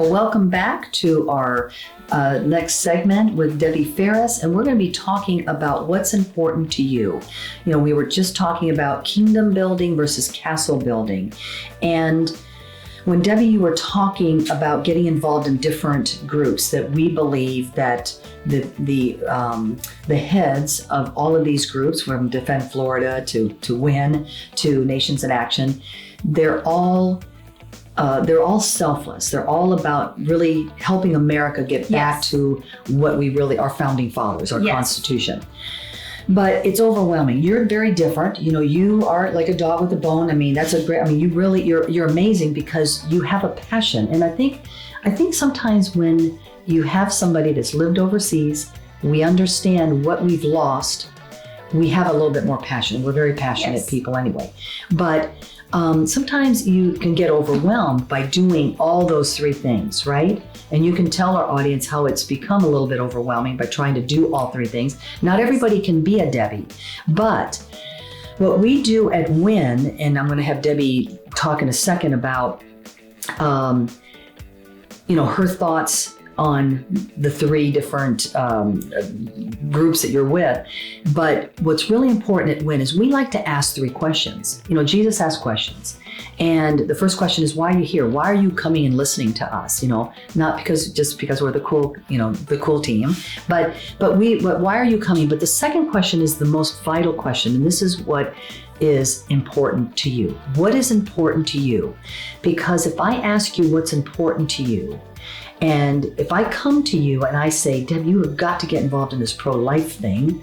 Well, welcome back to our next segment with Debbie Ferris, and we're going to be talking about what's important to you. You know, we were just talking about kingdom building versus castle building. And when Debbie, you were talking about getting involved in different groups, that we believe that the heads of all of these groups, from Defend Florida to WIN to Nations in Action, they're all selfless. They're all about really helping America get back to what we really, our founding fathers, our Constitution. But it's overwhelming. You're very different. You know, you are like a dog with a bone. I mean, that's a great, I mean, you're amazing because you have a passion. And I think sometimes when you have somebody that's lived overseas, we understand what we've lost. We have a little bit more passion. We're very passionate people anyway. But sometimes you can get overwhelmed by doing all those three things, right? And you can tell our audience how it's become a little bit overwhelming by trying to do all three things. Not everybody can be a Debbie, but what we do at WIN, and I'm going to have Debbie talk in a second about, her thoughts on the three different groups that you're with. But what's really important at WIN is we like to ask three questions. You know, Jesus asked questions. And the first question is, why are you here? Why are you coming and listening to us? You know, not just because we're the cool team, but why are you coming? But the second question is the most vital question. And this is what is important to you. What is important to you? Because if I ask you what's important to you, and if I come to you and I say, Deb, you have got to get involved in this pro-life thing,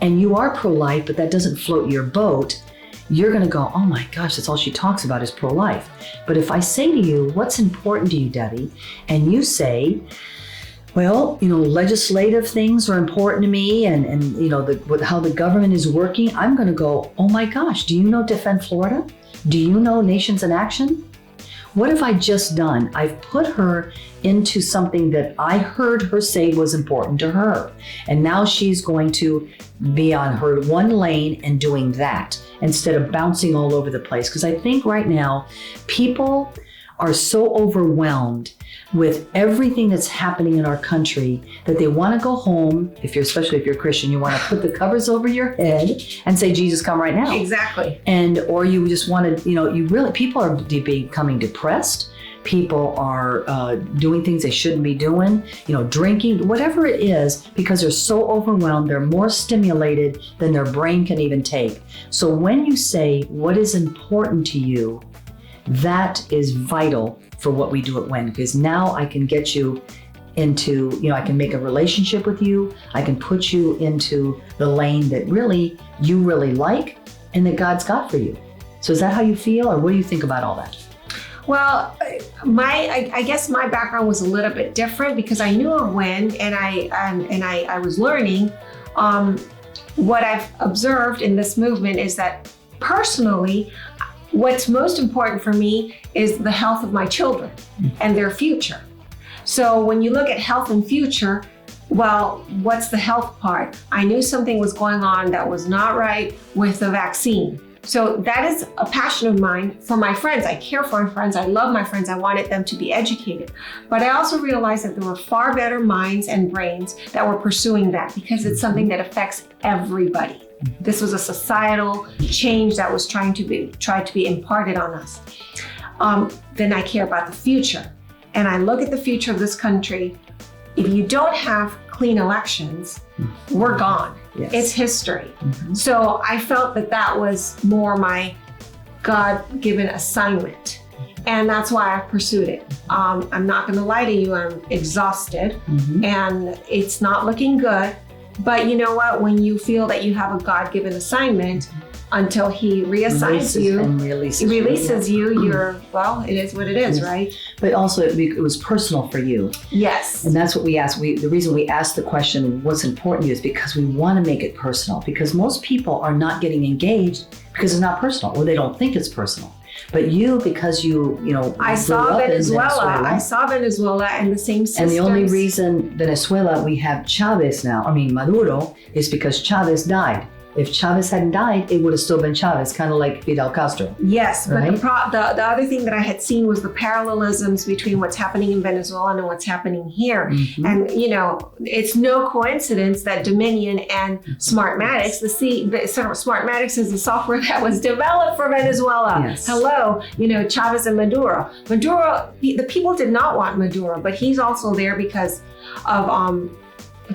and you are pro-life, but that doesn't float your boat, you're going to go, oh my gosh, that's all she talks about is pro-life. But if I say to you, what's important to you, Debbie? And you say, well, legislative things are important to me, and how the government is working, I'm going to go, oh my gosh, do you know Defend Florida? Do you know Nations in Action? What have I just done? I've put her into something that I heard her say was important to her. And now she's going to be on her one lane and doing that instead of bouncing all over the place. Because I think right now, people are so overwhelmed with everything that's happening in our country that they want to go home. Especially if you're a Christian, you want to put the covers over your head and say, Jesus, come right now. Exactly. Or you just want to, people are becoming depressed. People are doing things they shouldn't be doing, drinking, whatever it is, because they're so overwhelmed, they're more stimulated than their brain can even take. So when you say, what is important to you, that is vital for what we do at WIN, because now I can get you into, I can make a relationship with you. I can put you into the lane that you really like and that God's got for you. So is that how you feel, or what do you think about all that? Well, I guess my background was a little bit different because I knew of WIN and I was learning. What I've observed in this movement is that personally, what's most important for me is the health of my children and their future. So when you look at health and future, well, what's the health part? I knew something was going on that was not right with the vaccine. So that is a passion of mine for my friends. I care for my friends. I love my friends. I wanted them to be educated. But I also realized that there were far better minds and brains that were pursuing that because it's something that affects everybody. This was a societal change that was tried to be imparted on us. Then I care about the future. And I look at the future of this country. If you don't have clean elections, we're gone. Yes. It's history. So I felt that was more my God-given assignment. And that's why I pursued it. I'm not going to lie to you, I'm exhausted and it's not looking good. But you know what? When you feel that you have a God-given assignment, until he reassigns you, releases you, you're, well, it is what it is, right? But also it was personal for you. Yes. And that's what we asked. The reason we asked the question, what's important to you, is because we want to make it personal. Because most people are not getting engaged because it's not personal, or they don't think it's personal. But you, because you I saw Venezuela and the same systems. And the only reason Venezuela we have Maduro, is because Chavez died. if Chavez hadn't died, it would have still been Chavez, kind of like Fidel Castro. Yes, but Right? the other thing that I had seen was the parallelisms between what's happening in Venezuela and what's happening here. Mhm. And it's no coincidence that Dominion and Smartmatics, Smartmatics is the software that was developed for Venezuela. Yes. Hello, Chavez and Maduro. Maduro, the people did not want Maduro, but he's also there because of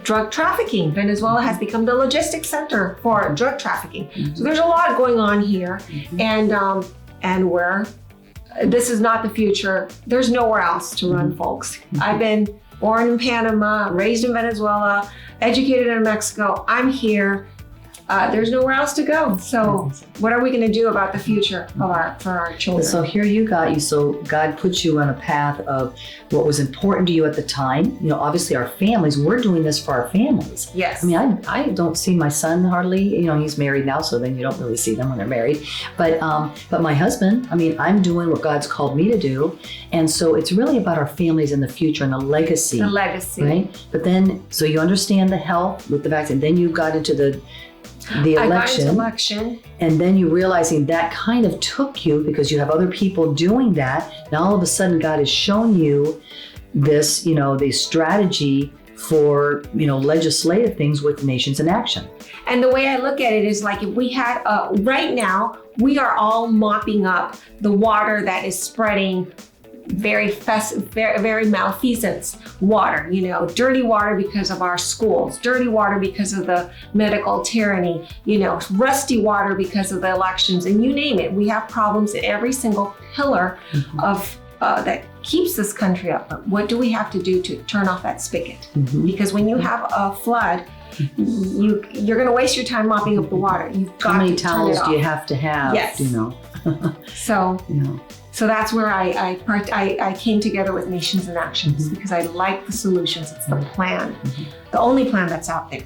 drug trafficking. Venezuela has become the logistics center for drug trafficking. So there's a lot going on here, and where this is not the future. There's nowhere else to run, folks. I've been born in Panama, raised in Venezuela, educated in Mexico. I'm here. There's nowhere else to go. So what are we going to do about the future for our children? So here you got so God put you on a path of what was important to you at the time. Obviously our families, we're doing this for our families. Yes. I mean, I don't see my son hardly, he's married now, so then you don't really see them when they're married. But my husband, I'm doing what God's called me to do. And so it's really about our families in the future and the legacy. The legacy. Right? But then, so you understand the health with the vaccine, then you got into the election. I got into election. And then you realizing that kind of took you because you have other people doing that. Now all of a sudden God has shown you this, the strategy for, legislative things with Nations in Action. And the way I look at it is like if we had, right now, we are all mopping up the water that is spreading very malfeasance water, dirty water because of our schools, dirty water because of the medical tyranny, rusty water because of the elections, and you name it. We have problems at every single pillar of that keeps this country up. But what do we have to do to turn off that spigot? Because when you have a flood, you're going to waste your time mopping up the water. You've got How many to turn towels it do you off. have to have? Yes. So that's where I came together with Nations in Actions because I like the solutions. It's the plan, the only plan that's out there.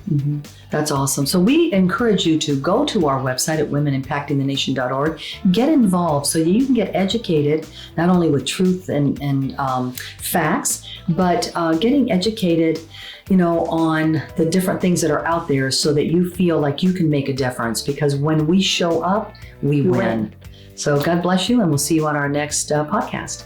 That's awesome. So we encourage you to go to our website at womenimpactingthenation.org, get involved so you can get educated, not only with truth and facts, but getting educated, on the different things that are out there so that you feel like you can make a difference, because when we show up, we win. So God bless you, and we'll see you on our next podcast.